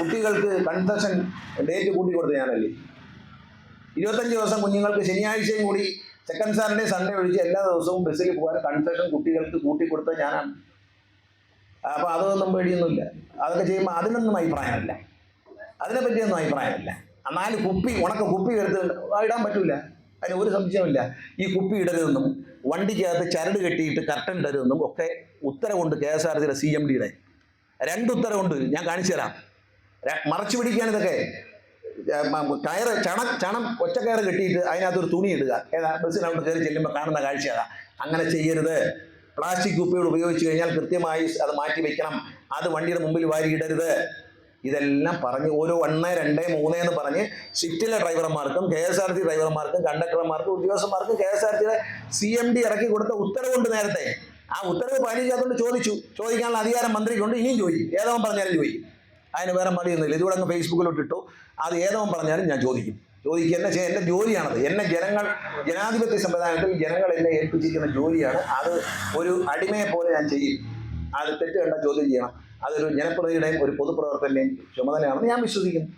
കുട്ടികൾക്ക് concession date കൂട്ടിക്കൊടുത്ത് ഞാനല്ലേ. 25 ദിവസം കുഞ്ഞുങ്ങൾക്ക് ശനിയാഴ്ചയും കൂടി സെക്കൻഡ് സാറ്റർഡേ സൺഡേ ഒഴിച്ച് എല്ലാ ദിവസവും ബസ്സിൽ പോകാൻ കൺസെഷൻ കുട്ടികൾക്ക് കൂട്ടിക്കൊടുത്തത് ഞാനാണ്. അപ്പോൾ അതൊന്നും പേടിയൊന്നുമില്ല. അതൊക്കെ ചെയ്യുമ്പോൾ അതിനൊന്നും അഭിപ്രായമില്ല, അതിനെപ്പറ്റിയൊന്നും അഭിപ്രായമില്ല. 4 കുപ്പി ഉണക്ക കുപ്പി എടുത്ത് ഇടാൻ പറ്റൂല, അതിന് ഒരു സംശയമില്ല. ഈ കുപ്പി ഇടരുതെന്നും വണ്ടിക്കകത്ത് ചരട് കെട്ടിയിട്ട് കർട്ടൻ ഇടരുതെന്നും ഒക്കെ ഉത്തരവുണ്ട് KSRTCയുടെ CMDയുടെ. 2 ഉത്തരവുണ്ട്, ഞാൻ കാണിച്ചു തരാം. മറച്ചു പിടിക്കാൻ ഇതൊക്കെ കയറ് ചണം ഒറ്റക്കയറ് കെട്ടിയിട്ട് അതിനകത്തൊരു തുണി ഇടുക. ബസ്സിനകത്ത് കയറി ചെല്ലുമ്പോൾ കാണുന്ന കാഴ്ച അതാ. അങ്ങനെ ചെയ്യരുത്. പ്ലാസ്റ്റിക് കുപ്പികൾ ഉപയോഗിച്ച് കഴിഞ്ഞാൽ കൃത്യമായി അത് മാറ്റി വെക്കണം. അത് വണ്ടിയുടെ മുമ്പിൽ വാരിയിടരുത്. ഇതെല്ലാം പറഞ്ഞ് ഓരോ 1, 2, 3 എന്ന് പറഞ്ഞ് ഷിഫ്റ്റിലെ ഡ്രൈവർമാർക്കും KSRTC ഡ്രൈവർമാർക്കും കണ്ടക്ടർമാർക്കും ഉദ്യോഗസ്ഥന്മാർക്കും KSRTCയുടെ CMD ഇറക്കി കൊടുത്ത ഉത്തരവുണ്ട് നേരത്തെ. ആ ഉത്തരവ് പാലിക്കാത്തതുകൊണ്ട് ചോദിക്കാനുള്ള അധികാരം മന്ത്രിക്കുണ്ട്. ഇനിയും ചോദിക്കും, ഏതവൻ പറഞ്ഞാലും ചോദിക്കും. അതിന് വേറെ മടിയൊന്നുമില്ല. ഇതുകൂടെ അങ്ങ് ഫേസ്ബുക്കിലോട്ട് ഇട്ടു, അത് ഏതവൻ പറഞ്ഞാലും ഞാൻ ചോദിക്കും. എൻ്റെ ജോലിയാണത്. എന്നെ ജനാധിപത്യ സംവിധാനത്തിൽ ജനങ്ങൾ എന്നെ ഏൽപ്പിച്ചിരിക്കുന്ന ജോലിയാണ്. അത് ഒരു അടിമയെ പോലെ ഞാൻ ചെയ്യും. അത് തെറ്റ് കണ്ട ചോദ്യം ചെയ്യണം. അതൊരു ജനപ്രതിനിധിയുടെയും ഒരു പൊതുപ്രവർത്തകൻ്റെയും ചുമതലയാണെന്ന് ഞാൻ വിശ്വസിക്കുന്നു.